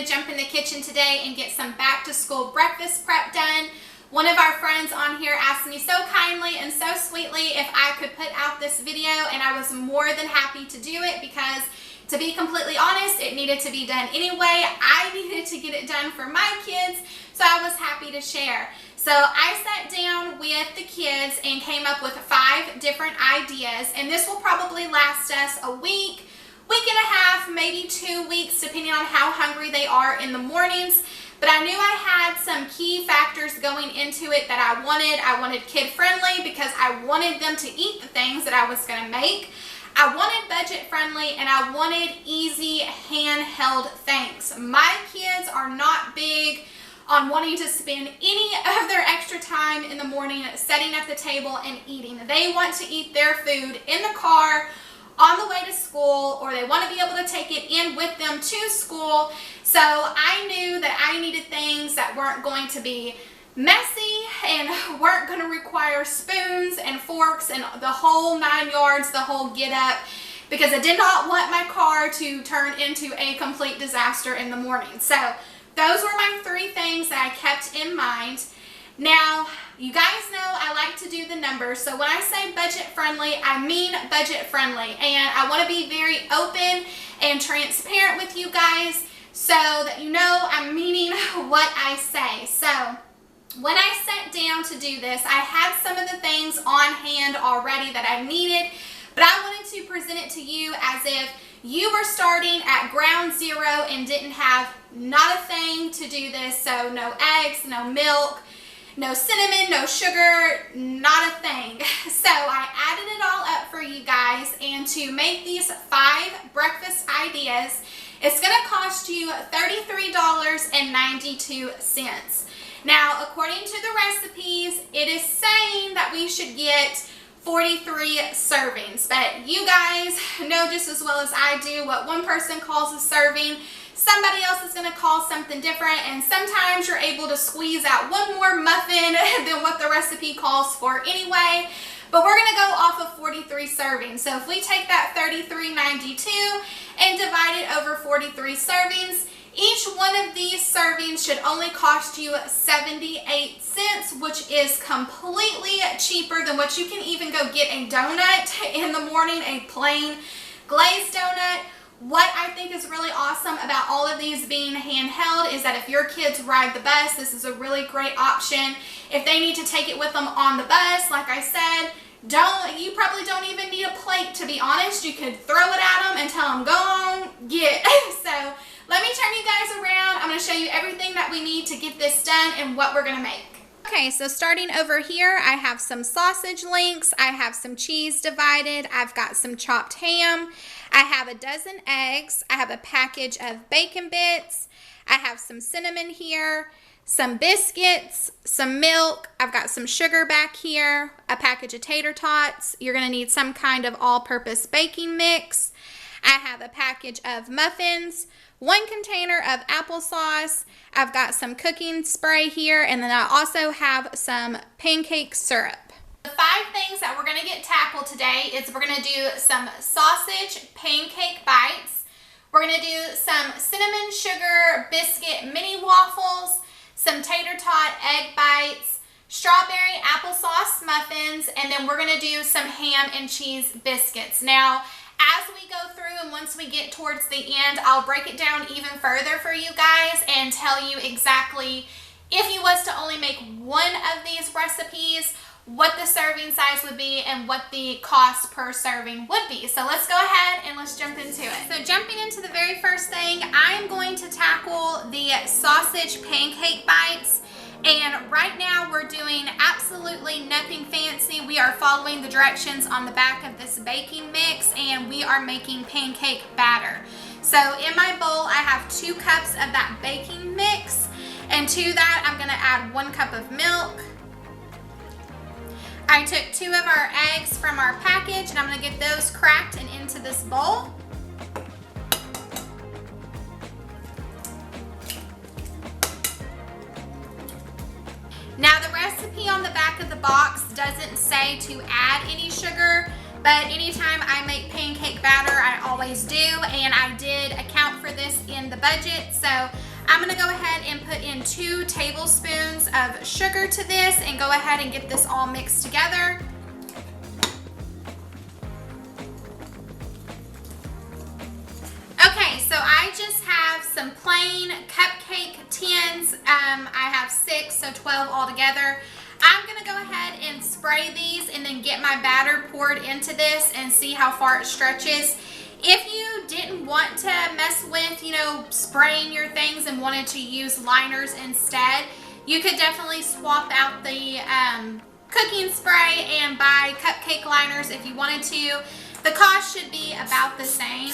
to jump in the kitchen today and get some back to school breakfast prep done. One of our friends on here asked me so kindly and so sweetly if I could put out this video, and I was more than happy to do it because, to be completely honest, it needed to be done anyway. I needed to get it done for my kids, so I was happy to share. So I sat down with the kids and came up with 5 different ideas, and this will probably last us a week and a half, maybe 2 weeks, depending on how hungry they are in the mornings. But I knew I had some key factors going into it that I wanted. I wanted kid friendly because I wanted them to eat the things that I was going to make. I wanted budget friendly, and I wanted easy handheld things. My kids are not big on wanting to spend any of their extra time in the morning setting up the table and eating. They want to eat their food in the car on the way to school, or they want to be able to take it in with them to school. So I knew that I needed things that weren't going to be messy and weren't going to require spoons and forks and the whole 9 yards, the whole get up, because I did not want my car to turn into a complete disaster in the morning. So those were my 3 things that I kept in mind. Now, you guys know I like to do the numbers, so when I say budget friendly, I mean budget friendly, and I want to be very open and transparent with you guys so that you know I'm meaning what I say. So when I sat down to do this, I had some of the things on hand already that I needed, but I wanted to present it to you as if you were starting at ground zero and didn't have not a thing to do this. So no eggs, no milk, no cinnamon, no sugar, not a thing. So I added it all up for you guys, and to make these 5 breakfast ideas, it's going to cost you $33.92. Now, according to the recipes, it is saying that we should get 43 servings, but you guys know just as well as I do what one person calls a serving, somebody else is going to call something different, and sometimes you're able to squeeze out one more muffin than what the recipe calls for anyway. But we're going to go off of 43 servings. So if we take that $33.92 and divide it over 43 servings, each one of these servings should only cost you 78 cents, which is completely cheaper than what you can even go get a donut in the morning, a plain glazed donut. What I think is really awesome about all of these being handheld is that if your kids ride the bus, this is a really great option. If they need to take it with them on the bus, like I said, you probably don't even need a plate, to be honest. You could throw it at them and tell them, go on, get. So let me turn you guys around. I'm going to show you everything that we need to get this done and what we're going to make. Okay, so starting over here, I have some sausage links. I have some cheese divided. I've got some chopped ham. I have a dozen eggs. I have a package of bacon bits. I have some cinnamon here, some biscuits, some milk. I've got some sugar back here, a package of tater tots. You're going to need some kind of all-purpose baking mix. I have a package of muffins, 1 container of applesauce. I've got some cooking spray here, and then I also have some pancake syrup. The 5 things that we're going to get tackled today is we're going to do some sausage pancake bites. We're going to do some cinnamon sugar biscuit mini waffles, some tater tot egg bites, strawberry applesauce muffins, and then we're going to do some ham and cheese biscuits. Now, as we go through and once we get towards the end, I'll break it down even further for you guys and tell you exactly, if you was to only make one of these recipes, what the serving size would be and what the cost per serving would be. So let's go ahead and let's jump into it. So jumping into the very first thing, I'm going to tackle the sausage pancake bites. And right now we're doing absolutely nothing fancy. We are following the directions on the back of this baking mix, and we are making pancake batter. So in my bowl, I have 2 cups of that baking mix, and to that I'm going to add 1 cup of milk. I took 2 of our eggs from our package, and I'm going to get those cracked and into this bowl. Now, the recipe on the back of the box doesn't say to add any sugar, but anytime I make pancake batter, I always do, and I did account for this in the budget, so I'm gonna go ahead and put in 2 tablespoons of sugar to this and go ahead and get this all mixed together. Okay, so I just have some plain cupcake tins. I have 6, so 12 altogether. I'm gonna go ahead and spray these and then get my batter poured into this and see how far it stretches. If you didn't want to mess with, spraying your things and wanted to use liners instead, you could definitely swap out the cooking spray and buy cupcake liners if you wanted to. The cost should be about the same,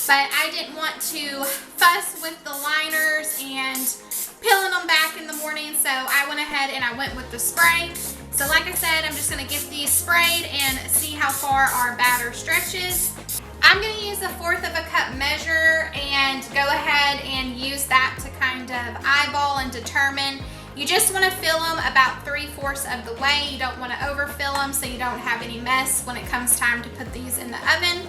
but I didn't want to fuss with the liners and peeling them back in the morning, so I went ahead and I went with the spray. So like I said, I'm just going to get these sprayed and see how far our batter stretches. I'm going to use a 1/4 of a cup measure and go ahead and use that to kind of eyeball and determine. You just want to fill them about 3/4 of the way. You don't want to overfill them so you don't have any mess when it comes time to put these in the oven.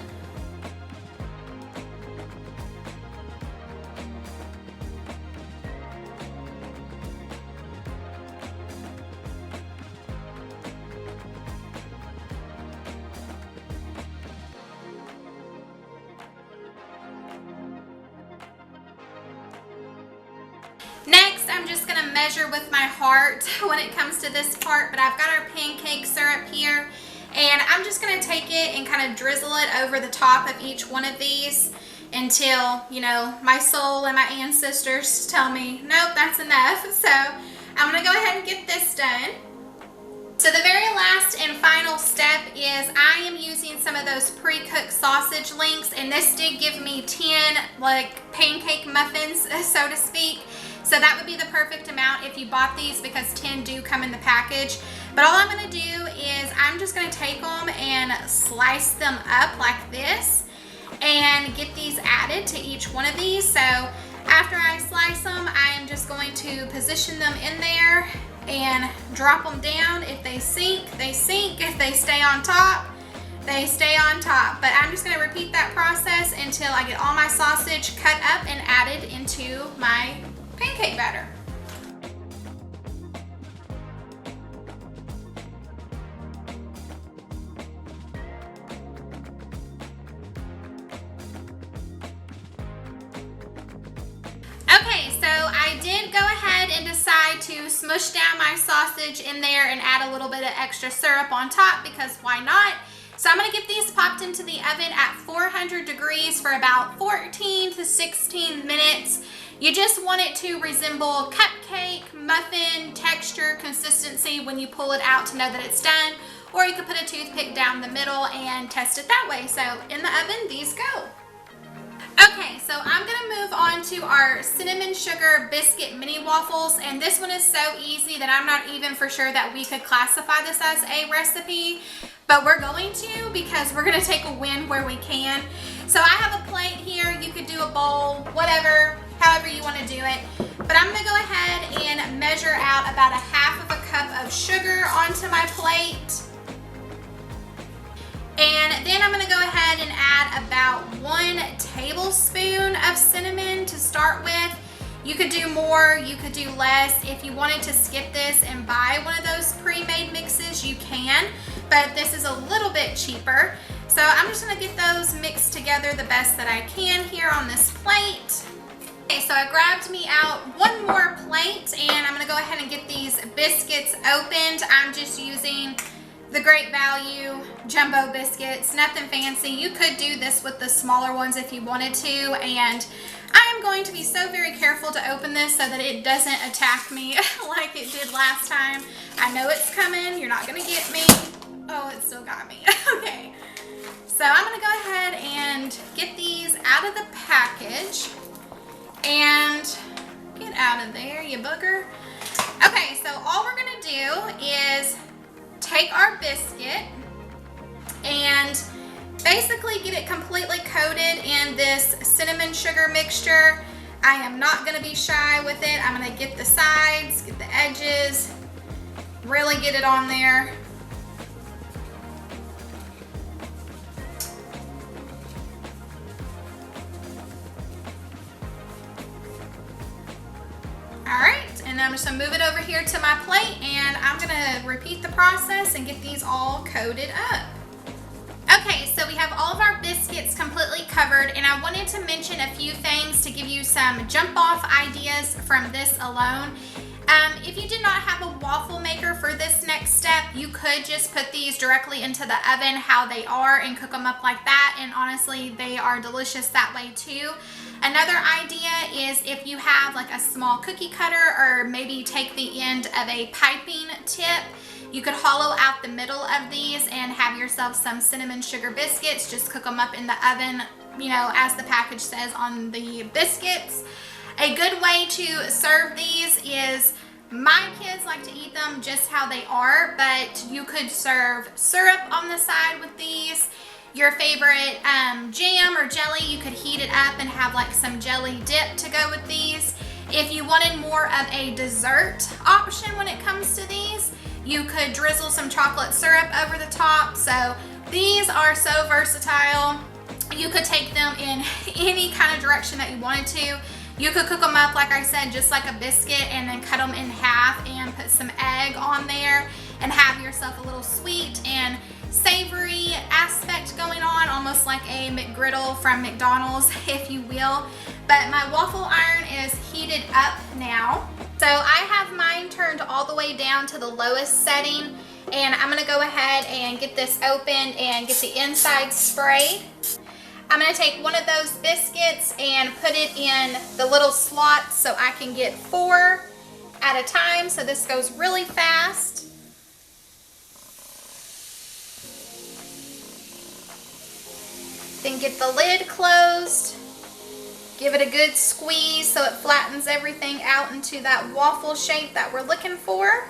Next, I'm just going to measure with my heart when it comes to this part, but I've got our pancake syrup here, and I'm just going to take it and kind of drizzle it over the top of each one of these until, my soul and my ancestors tell me, nope, that's enough. So I'm going to go ahead and get this done. So the very last and final step is I am using some of those pre-cooked sausage links, and this did give me 10 pancake muffins, so to speak. So that would be the perfect amount if you bought these, because 10 do come in the package. But all I'm going to do is I'm just going to take them and slice them up like this and get these added to each one of these. So after I slice them, I am just going to position them in there and drop them down. If they sink, they sink. If they stay on top, they stay on top. But I'm just going to repeat that process until I get all my sausage cut up and added into my pancake batter. Okay, so I did go ahead and decide to smush down my sausage in there and add a little bit of extra syrup on top, because why not? So I'm going to get these popped into the oven at 400 degrees for about 14 to 16 minutes. You just want it to resemble cupcake, muffin texture, consistency when you pull it out to know that it's done. Or you could put a toothpick down the middle and test it that way. So in the oven, these go. Okay, so I'm gonna move on to our cinnamon sugar biscuit mini waffles, and this one is so easy that I'm not even for sure that we could classify this as a recipe, but we're going to, because we're gonna take a win where we can. So I have a plate here. You could do a bowl, whatever, however you want to do it. But I'm gonna go ahead and measure out about 1/2 of a cup of sugar onto my plate. And then I'm going to go ahead and add about 1 tablespoon of cinnamon to start with. You could do more, you could do less. If you wanted to skip this and buy one of those pre-made mixes, you can, but this is a little bit cheaper. So I'm just going to get those mixed together the best that I can here on this plate. Okay, so I grabbed me out 1 more plate, and I'm going to go ahead and get these biscuits opened. I'm just using the Great Value jumbo biscuits, nothing fancy. You could do this with the smaller ones if you wanted to, and I am going to be so very careful to open this so that it doesn't attack me like it did last time. I know it's coming. You're not going to get me. Oh, it still got me. Okay. So I'm going to go ahead and get these out of the package and get out of there, you booger. Okay, so all we're going to do is take our biscuit and basically get it completely coated in this cinnamon sugar mixture. I am not going to be shy with it. I'm going to get the sides, get the edges, really get it on there. I'm just gonna move it over here to my plate, and I'm gonna repeat the process and get these all coated up. Okay, so we have all of our biscuits completely covered, and I wanted to mention a few things to give you some jump off ideas from this alone. If you did not have a waffle maker for this next step, you could just put these directly into the oven how they are and cook them up like that, and honestly they are delicious that way too. Another idea is if you have like a small cookie cutter, or maybe take the end of a piping tip, you could hollow out the middle of these and have yourself some cinnamon sugar biscuits. Just cook them up in the oven, you know, as the package says on the biscuits. A good way to serve these is, my kids like to eat them just how they are, but you could serve syrup on the side with these. Your favorite jam or jelly, you could heat it up and have like some jelly dip to go with these. If you wanted more of a dessert option when it comes to these, you could drizzle some chocolate syrup over the top. So these are so versatile. You could take them in any kind of direction that you wanted to. You could cook them up, like I said, just like a biscuit, and then cut them in half and put some egg on there and have yourself a little sweet and savory aspect going on, almost like a McGriddle from McDonald's, if you will. But my waffle iron is heated up now. So I have mine turned all the way down to the lowest setting, and I'm gonna go ahead and get this opened and get the inside sprayed. I'm gonna take one of those biscuits and put it in the little slot so I can get 4 at a time, so this goes really fast. Then get the lid closed. Give it a good squeeze so it flattens everything out into that waffle shape that we're looking for.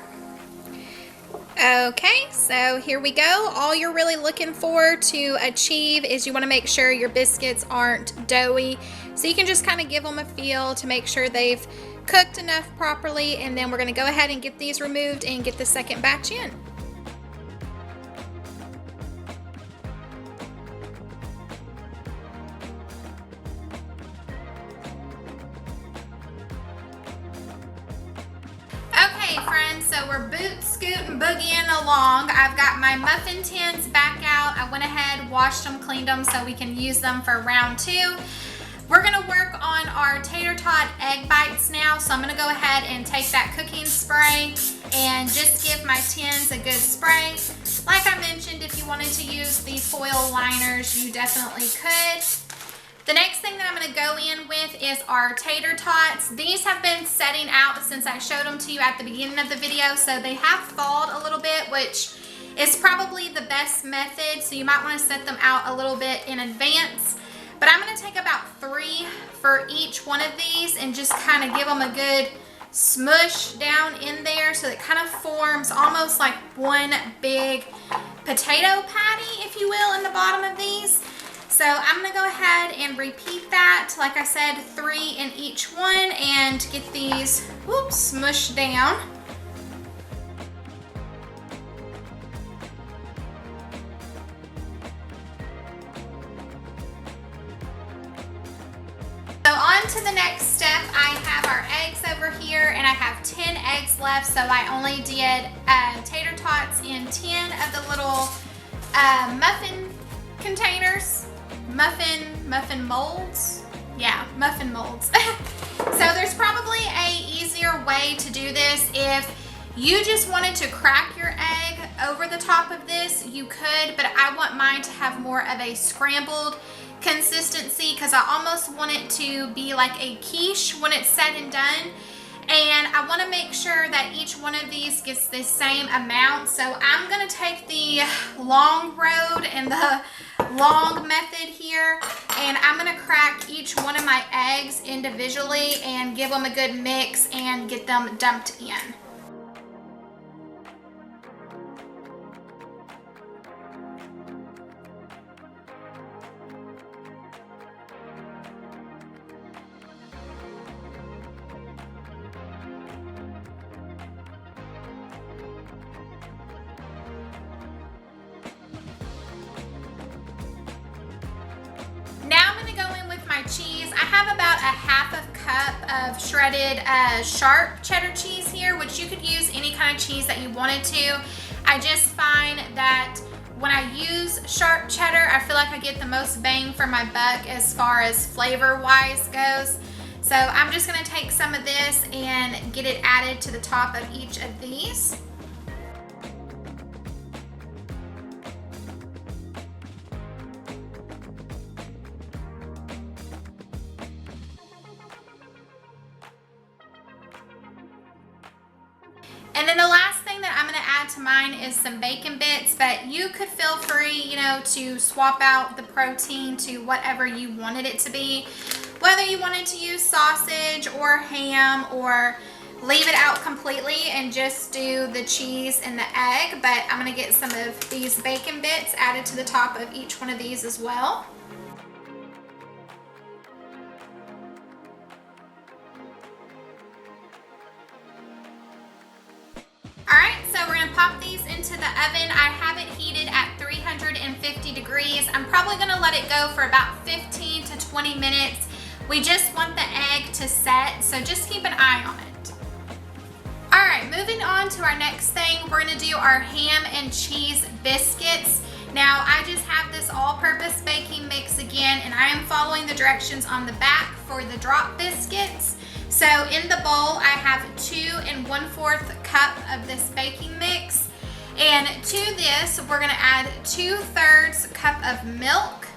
Okay, so here we go. All you're really looking for to achieve is you want to make sure your biscuits aren't doughy. So you can just kind of give them a feel to make sure they've cooked enough properly, and then we're going to go ahead and get these removed and get the second batch in. Okay friends, so we're scooting, boogieing along. I've got my muffin tins back out. I went ahead, washed them, cleaned them so we can use them for round 2. We're gonna work on our tater tot egg bites now, so I'm gonna go ahead and take that cooking spray and just give my tins a good spray. Like I mentioned, if you wanted to use the foil liners, you definitely could. The next thing that I'm going to go in with is our tater tots. These have been setting out since I showed them to you at the beginning of the video, so they have thawed a little bit, which is probably the best method, so you might want to set them out a little bit in advance. But I'm going to take about 3 for each one of these and just kind of give them a good smush down in there so it kind of forms almost like one big potato patty, if you will, in the bottom of these. So I'm going to go ahead and repeat that, like I said, 3 in each one, and get these smushed down. So on to the next step, I have our eggs over here, and I have 10 eggs left, so I only did tater tots in 10 of the little muffin containers. Muffin molds? Yeah, muffin molds. So there's probably a easier way to do this. If you just wanted to crack your egg over the top of this, you could, but I want mine to have more of a scrambled consistency because I almost want it to be like a quiche when it's said and done. And I want to make sure that each one of these gets the same amount. So I'm going to take the long road and the long method here, and I'm going to crack each one of my eggs individually and give them a good mix and get them dumped in. Now I'm going to go in with my cheese. I have about a 1/2 cup of shredded sharp cheddar cheese here, which you could use any kind of cheese that you wanted to. I just find that when I use sharp cheddar, I feel like I get the most bang for my buck as far as flavor-wise goes. So I'm just gonna take some of this and get it added to the top of each of these. And then the last thing that I'm going to add to mine is some bacon bits, but you could feel free, you know, to swap out the protein to whatever you wanted it to be. Whether you wanted to use sausage or ham or leave it out completely and just do the cheese and the egg, but I'm going to get some of these bacon bits added to the top of each one of these as well. Alright, so we're going to pop these into the oven. I have it heated at 350 degrees. I'm probably going to let it go for about 15 to 20 minutes. We just want the egg to set, so just keep an eye on it. Alright, moving on to our next thing, we're going to do our ham and cheese biscuits. Now, I just have this all-purpose baking mix again, and I am following the directions on the back for the drop biscuits. So in the bowl, I have 2 1/4 cup of this baking mix. And to this, we're gonna add 2/3 cup of milk.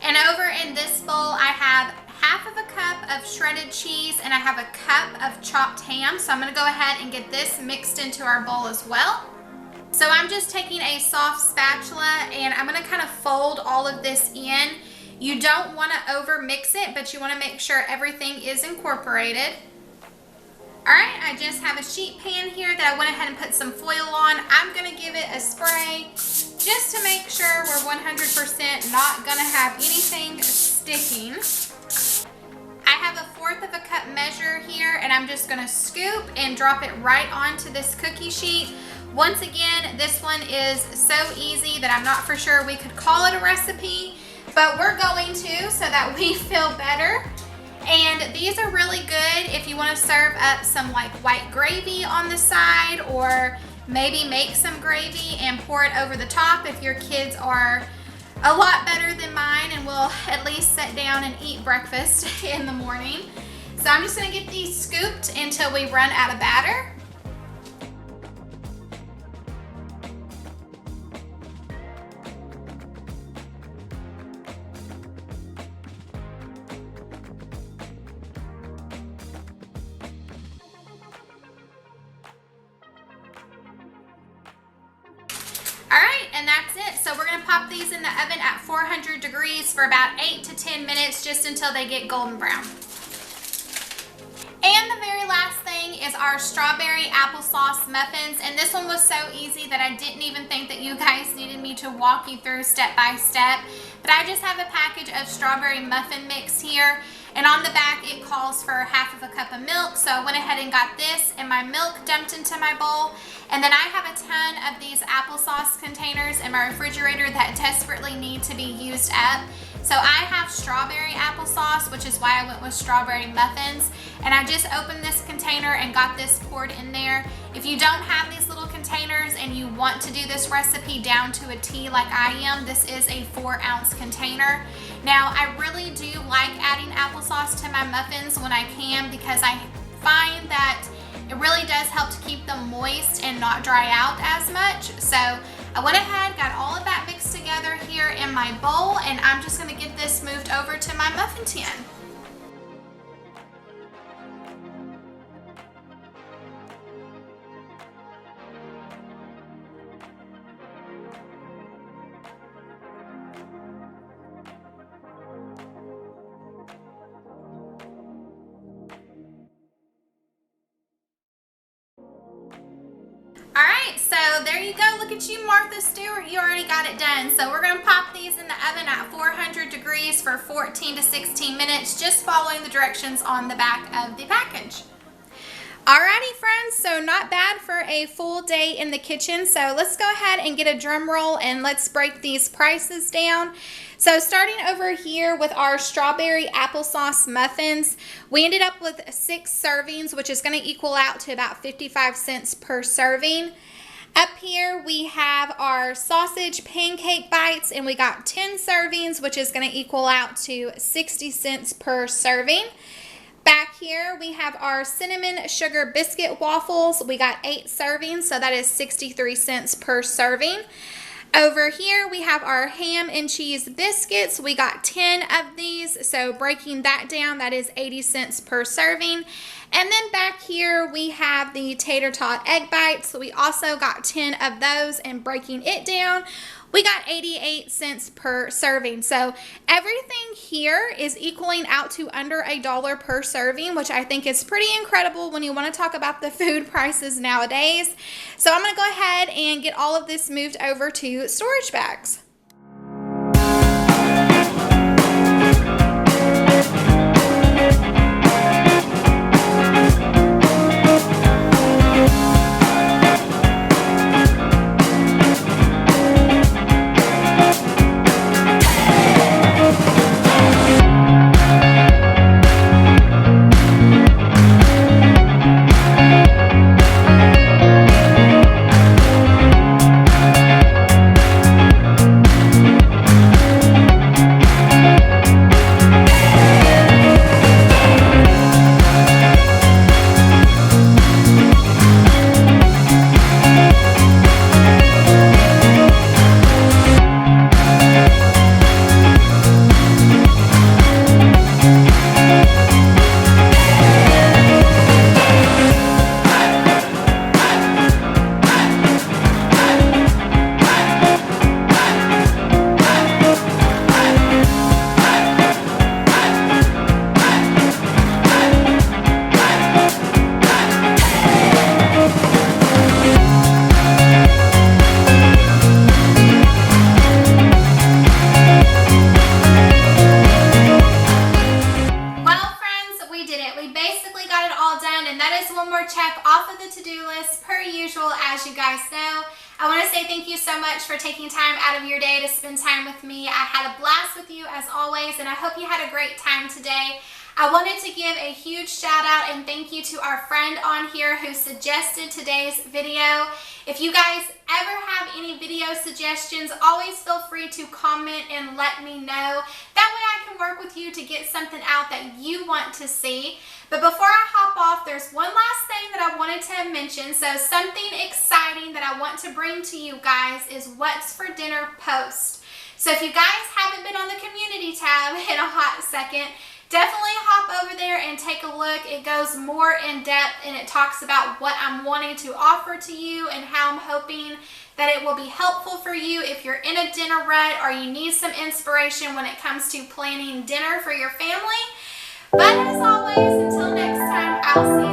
And over in this bowl, I have half of a cup of shredded cheese and I have a cup of chopped ham. So I'm gonna go ahead and get this mixed into our bowl as well. So I'm just taking a soft spatula and I'm gonna kind of fold all of this in. You don't want to over mix it, but you want to make sure everything is incorporated. Alright, I just have a sheet pan here that I went ahead and put some foil on. I'm going to give it a spray just to make sure we're 100% not going to have anything sticking. I have a 1/4 of a cup measure here and I'm just going to scoop and drop it right onto this cookie sheet. Once again, this one is so easy that I'm not for sure we could call it a recipe. But we're going to so that we feel better. And these are really good if you want to serve up some like white gravy on the side, or maybe make some gravy and pour it over the top if your kids are a lot better than mine and will at least sit down and eat breakfast in the morning. So I'm just going to get these scooped until we run out of batter. Alright, and that's it. So we're going to pop these in the oven at 400 degrees for about 8 to 10 minutes, just until they get golden brown. And the very last thing is our strawberry applesauce muffins. And this one was so easy that I didn't even think that you guys needed me to walk you through step by step. But I just have a package of strawberry muffin mix here. And on the back, it calls for 1/2 of a cup of milk. So I went ahead and got this and my milk dumped into my bowl. And then I have a ton of these applesauce containers in my refrigerator that desperately need to be used up. So I have strawberry applesauce, which is why I went with strawberry muffins. And I just opened this container and got this poured in there. If you don't have these little containers and you want to do this recipe down to a T like I am, this is a 4-ounce container. Now, I really do like adding applesauce to my muffins when I can, because I find that it really does help to keep them moist and not dry out as much. So I went ahead, got all of that mixed together here in my bowl, and I'm just gonna get this moved over to my muffin tin. Alright, so there you go. Look at you, Martha Stewart. You already got it done. So we're going to pop these in the oven at 400 degrees for 14 to 16 minutes, just following the directions on the back of the package. Alrighty friends, so not bad for a full day in the kitchen. So let's go ahead and get a drum roll and let's break these prices down. So starting over here with our strawberry applesauce muffins, we ended up with 6 servings, which is going to equal out to about 55 cents per serving. Up here we have our sausage pancake bites, and we got 10 servings, which is going to equal out to 60 cents per serving. Back here we have our cinnamon sugar biscuit waffles. We got 8 servings, so that is 63 cents per serving. Over here we have our ham and cheese biscuits. We got 10 of these, so breaking that down, that is 80 cents per serving. And then back here we have the tater tot egg bites. So we also got 10 of those, and breaking it down, we got 88 cents per serving. So everything here is equaling out to under $1 per serving, which I think is pretty incredible when you want to talk about the food prices nowadays. So I'm going to go ahead and get all of this moved over to storage bags. Check off of the to-do list per usual. As you guys know, I want to say thank you so much for taking time out of your day to spend time with me. I had a blast with you as always, and I hope you had a great time today. I wanted to give a huge shout out and thank you to our friend on here who suggested today's video. If you guys ever have any video suggestions, always feel free to comment and let me know. That way I can work with you to get something out that you want to see. But before I hop off, there's one last thing that I wanted to mention. So something exciting that I want to bring to you guys is what's for dinner post. So if you guys haven't been on the community tab in a hot second, definitely hop over there and take a look. It goes more in depth and it talks about what I'm wanting to offer to you and how I'm hoping that it will be helpful for you if you're in a dinner rut or you need some inspiration when it comes to planning dinner for your family. But as always, until next time, I'll see you.